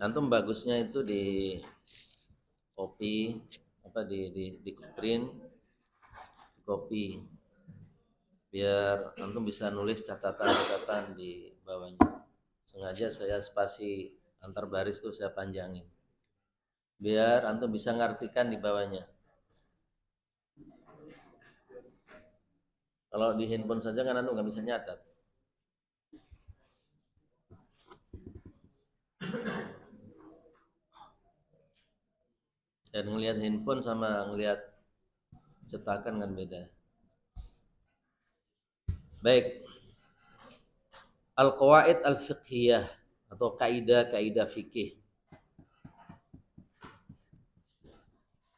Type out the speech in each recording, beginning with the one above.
Antum bagusnya itu di copy apa di print, di copy biar antum bisa nulis catatan-catatan di bawahnya. Sengaja saya spasi antar baris tuh saya panjangin. Biar antum bisa ngartikan di bawahnya. Kalau di handphone saja kan antum nggak bisa nyatat. Dan ngelihat handphone sama ngelihat cetakan kan beda. Baik, al-qawaid al-fiqhiyah atau kaidah-kaidah fikih.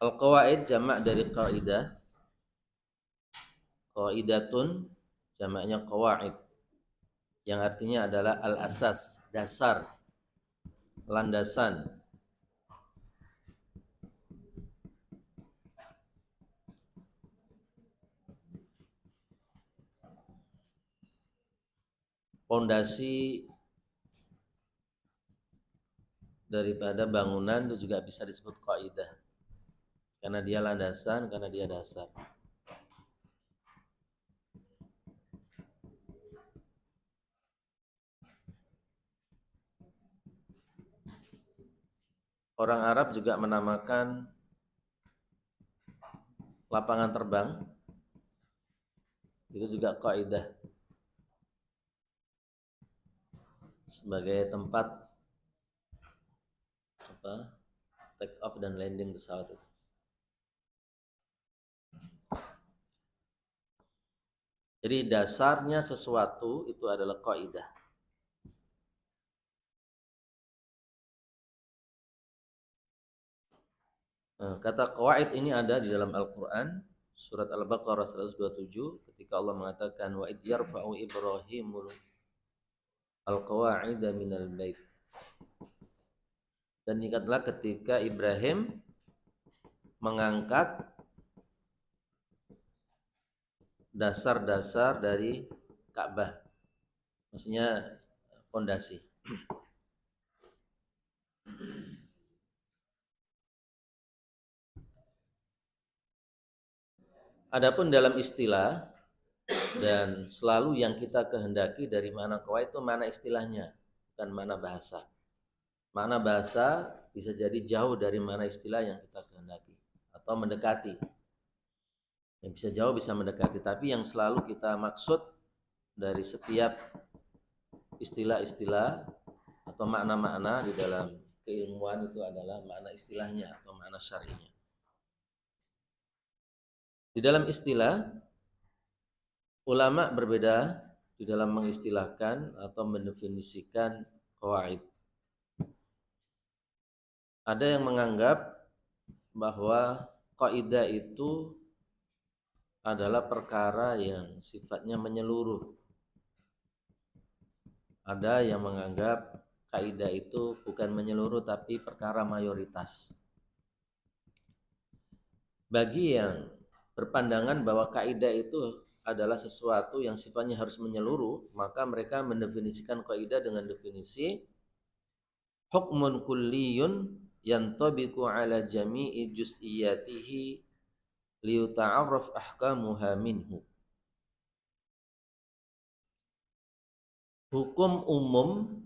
Al-qawaid jamak dari kaidah. Qaidatun jamaknya qawaid yang artinya adalah al-asas, dasar, landasan. Pondasi daripada bangunan itu juga bisa disebut kaidah. Karena dia landasan, karena dia dasar. Orang Arab juga menamakan lapangan terbang itu juga kaidah sebagai tempat apa take off dan landing pesawat itu. Jadi dasarnya sesuatu itu adalah kaidah. Kata qawaid ini ada di dalam Al-Qur'an surat Al-Baqarah 127 ketika Allah mengatakan wa id yarfa'u Ibrahimul al-qawa'ida minal bait. Dan ingatlah ketika Ibrahim mengangkat dasar-dasar dari Ka'bah. Maksudnya fondasi. Adapun dalam istilah dan selalu yang kita kehendaki dari makna qawaid itu makna istilahnya, bukan makna bahasa. Makna bahasa bisa jadi jauh dari makna istilah yang kita kehendaki atau mendekati. Yang bisa jauh bisa mendekati, tapi yang selalu kita maksud dari setiap istilah-istilah atau makna-makna di dalam keilmuan itu adalah makna istilahnya atau makna syar'inya. Di dalam istilah ulama berbeda di dalam mengistilahkan atau mendefinisikan qawaid. Ada yang menganggap bahwa kaidah itu adalah perkara yang sifatnya menyeluruh. Ada yang menganggap kaidah itu bukan menyeluruh tapi perkara mayoritas. Bagi yang berpandangan bahwa kaidah itu adalah sesuatu yang sifatnya harus menyeluruh, maka mereka mendefinisikan kaidah dengan definisi hukmun kulliyun yantabiqu ala jami'i juz'iyatihi liyuta'arraf ahkamuha minhu. Hukum umum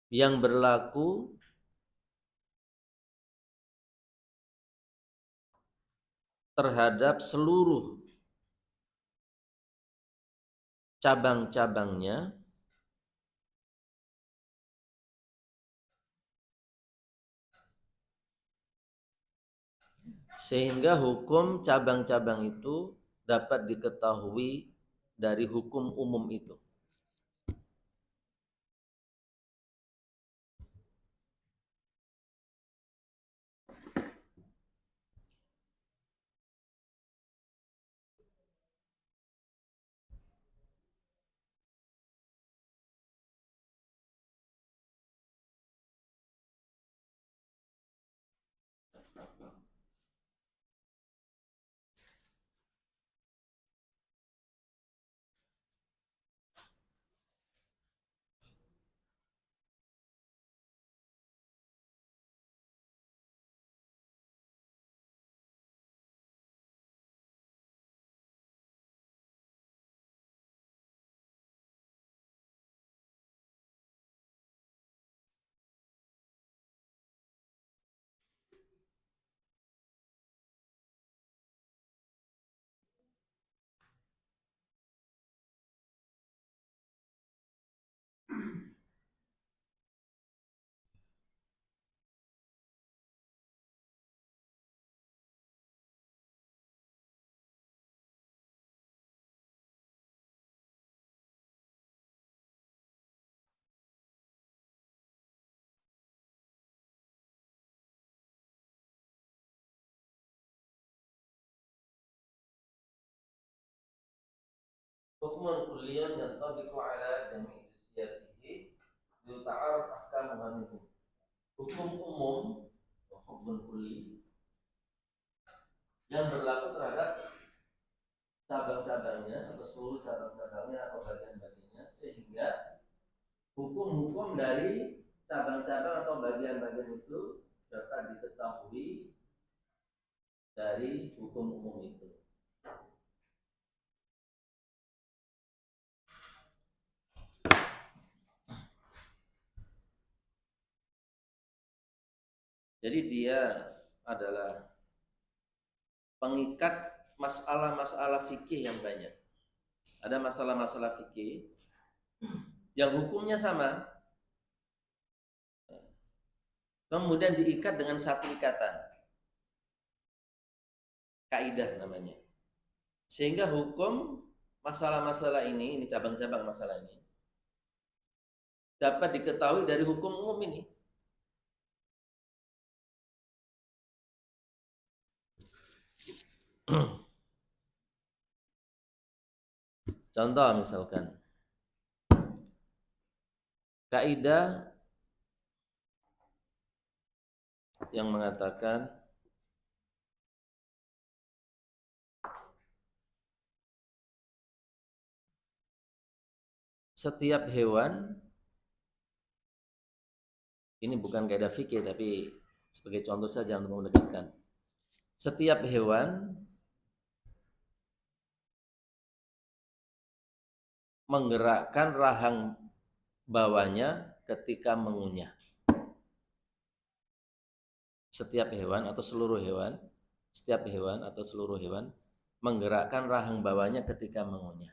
yang berlaku terhadap seluruh cabang-cabangnya sehingga hukum cabang-cabang itu dapat diketahui dari hukum umum itu. hukmun kulliyun yantabiqu ala jami'i siyatihi yuta'araf ahkamuha minhu. Hukum umum, hukum kulli yang berlaku terhadap cabang-cabangnya atau seluruh cabang-cabangnya atau bagian-bagiannya, sehingga hukum-hukum dari cabang-cabang atau bagian-bagian itu dapat diketahui dari hukum umum itu. Jadi dia adalah pengikat masalah-masalah fikih yang banyak. Ada masalah-masalah fikih yang hukumnya sama, kemudian diikat dengan satu ikatan, kaidah namanya. Sehingga hukum masalah-masalah ini cabang-cabang masalah ini, dapat diketahui dari hukum umum ini. Contoh misalkan, kaidah yang mengatakan setiap hewan, ini bukan kaidah fikih tapi sebagai contoh saja untuk mendekatkan. Setiap hewan menggerakkan rahang bawahnya ketika mengunyah. Setiap hewan atau seluruh hewan, setiap hewan atau seluruh hewan menggerakkan rahang bawahnya ketika mengunyah.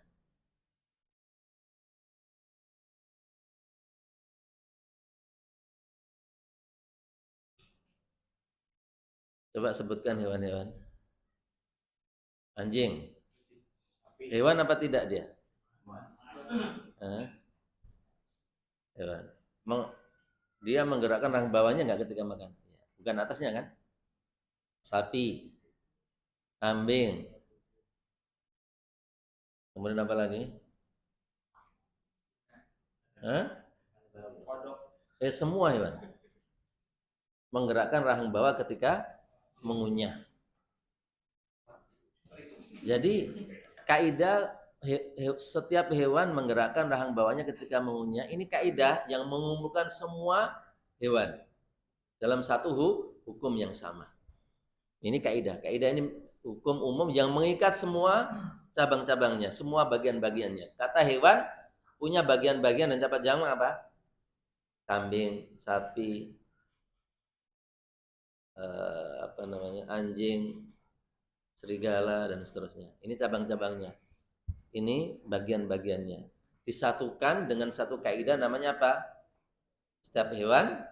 Coba sebutkan hewan-hewan. Anjing. Hewan apa tidak dia? Hewan. Dia menggerakkan rahang bawahnya nggak ketika makan? Bukan atasnya kan? Sapi, kambing. Kemudian apa lagi? Semua hewan menggerakkan rahang bawah ketika mengunyah. Jadi kaidah setiap hewan menggerakkan rahang bawahnya ketika mengunyah, ini kaidah yang mengumpulkan semua hewan dalam satu hukum yang sama. Ini kaidah. Kaidah ini hukum umum yang mengikat semua cabang-cabangnya, semua bagian-bagiannya. Kata hewan punya bagian-bagian dan dapat jamak apa? Kambing, sapi, anjing, serigala dan seterusnya. Ini cabang-cabangnya. Ini bagian-bagiannya. Disatukan dengan satu kaidah namanya apa? Setiap hewan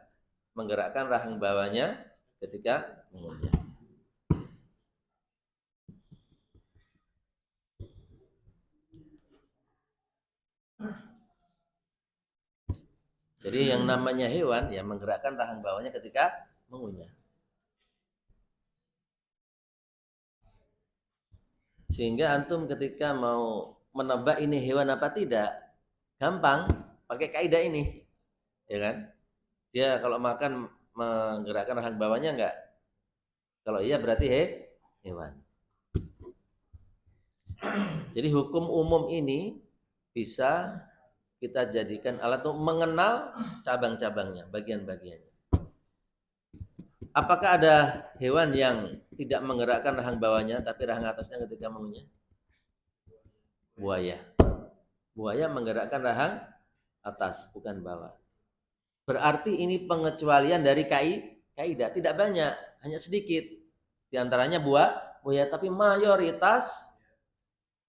menggerakkan rahang bawahnya ketika mengunyah. Jadi yang namanya hewan ya menggerakkan rahang bawahnya ketika mengunyah. Sehingga antum ketika mau menebak ini hewan apa tidak, gampang, pakai kaidah ini. Ya kan? Dia kalau makan menggerakkan rahang bawahnya enggak? Kalau iya berarti hewan. Jadi hukum umum ini bisa kita jadikan alat untuk mengenal cabang-cabangnya, bagian-bagiannya. Apakah ada hewan yang tidak menggerakkan rahang bawahnya tapi rahang atasnya ketika mengunyah? Buaya. Buaya menggerakkan rahang atas, bukan bawah. Berarti ini pengecualian dari kaidah, tidak banyak, hanya sedikit. Di antaranya buaya, tapi mayoritas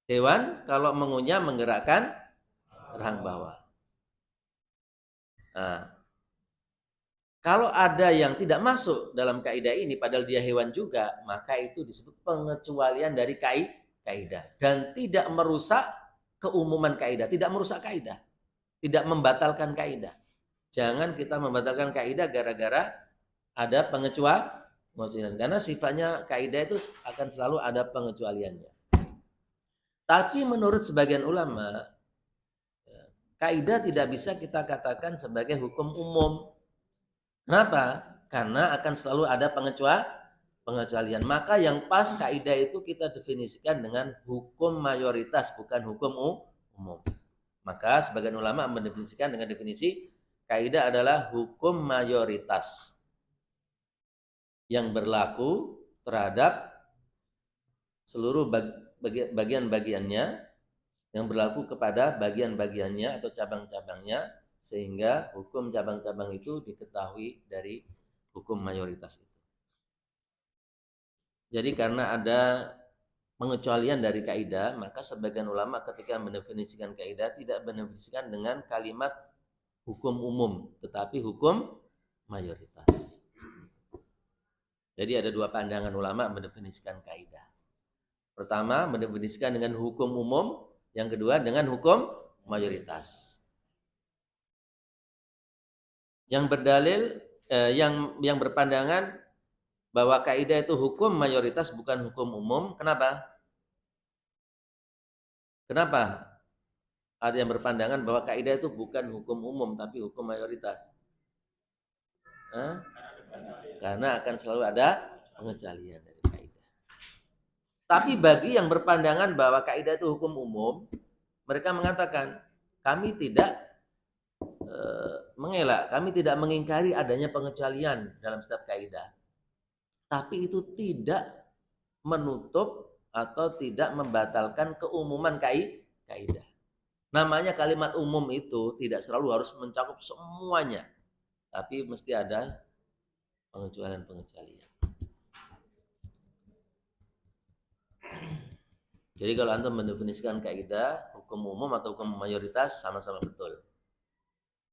hewan kalau mengunyah menggerakkan rahang bawah. Nah, kalau ada yang tidak masuk dalam kaidah ini padahal dia hewan juga, maka itu disebut pengecualian dari kaidah dan tidak merusak keumuman kaidah, tidak merusak kaidah, tidak membatalkan kaidah. Jangan kita membatalkan kaidah gara-gara ada pengecualian karena sifatnya kaidah itu akan selalu ada pengecualiannya. Tapi menurut sebagian ulama, kaidah tidak bisa kita katakan sebagai hukum umum. Kenapa? Karena akan selalu ada pengecualian. Maka yang pas kaidah itu kita definisikan dengan hukum mayoritas, bukan hukum umum. Maka sebagian ulama mendefinisikan dengan definisi kaidah adalah hukum mayoritas yang berlaku terhadap seluruh bagian-bagiannya, yang berlaku kepada bagian-bagiannya atau cabang-cabangnya, sehingga hukum cabang-cabang itu diketahui dari hukum mayoritas itu. Jadi karena ada pengecualian dari kaidah, maka sebagian ulama ketika mendefinisikan kaidah tidak mendefinisikan dengan kalimat hukum umum, tetapi hukum mayoritas. Jadi ada dua pandangan ulama mendefinisikan kaidah. Pertama, mendefinisikan dengan hukum umum, yang kedua dengan hukum mayoritas. Yang berdalil yang berpandangan bahwa kaidah itu hukum mayoritas bukan hukum umum. Kenapa? Kenapa? Ada yang berpandangan bahwa kaidah itu bukan hukum umum tapi hukum mayoritas. Karena akan selalu ada pengecualian dari kaidah. Tapi bagi yang berpandangan bahwa kaidah itu hukum umum, mereka mengatakan kami tidak mengelak, kami tidak mengingkari adanya pengecualian dalam setiap kaidah. Tapi itu tidak menutup atau tidak membatalkan keumuman kaidah. Namanya kalimat umum itu tidak selalu harus mencakup semuanya, tapi mesti ada pengecualian-pengecualian. Jadi kalau antum mendefinisikan kaidah hukum umum atau hukum mayoritas sama-sama betul.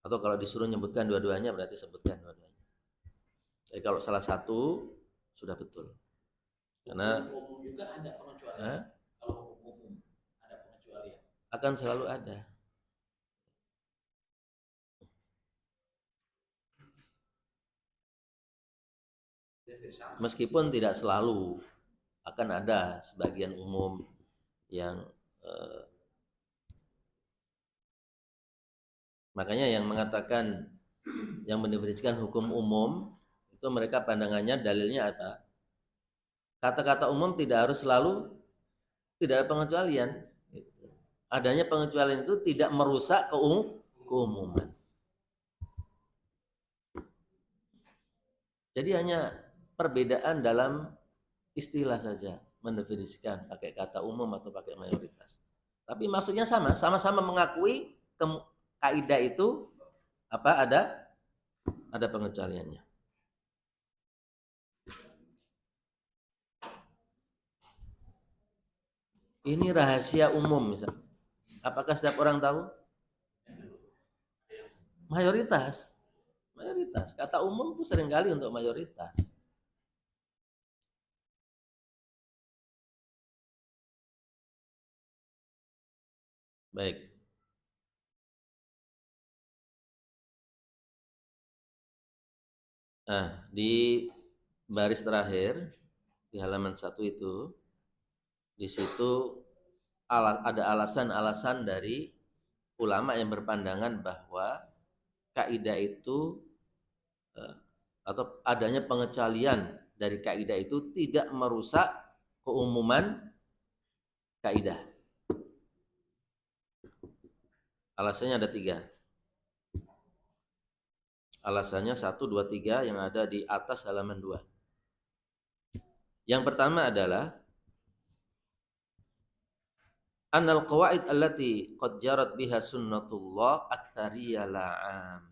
Atau kalau disuruh menyebutkan dua-duanya berarti sebutkan dua-duanya. Jadi kalau salah satu sudah betul. Karena umum juga ada pengecualian. Kalau hukum umum ada pengecualian. Akan selalu ada. Meskipun tidak selalu, akan ada sebagian umum yang makanya yang mengatakan, yang mendefinisikan hukum umum itu mereka pandangannya dalilnya apa? Kata-kata umum tidak harus selalu tidak ada pengecualian. Adanya pengecualian itu tidak merusak keumuman. Jadi hanya perbedaan dalam istilah saja mendefinisikan pakai kata umum atau pakai mayoritas. Tapi maksudnya sama-sama mengakui kaidah itu apa ada pengecualiannya. Ini rahasia umum misalnya. Apakah setiap orang tahu? Mayoritas. Mayoritas. Kata umum itu seringkali untuk mayoritas. Baik. Nah, di baris terakhir di halaman 1 itu, di situ ada alasan-alasan dari ulama yang berpandangan bahwa kaidah itu atau adanya pengecualian dari kaidah itu tidak merusak keumuman kaidah. Alasannya ada 3. Alasannya 1, 2, 3 yang ada di atas halaman 2. Yang pertama adalah annal qawaid allati qad jarat biha sunnatullah aktsariyya la'am.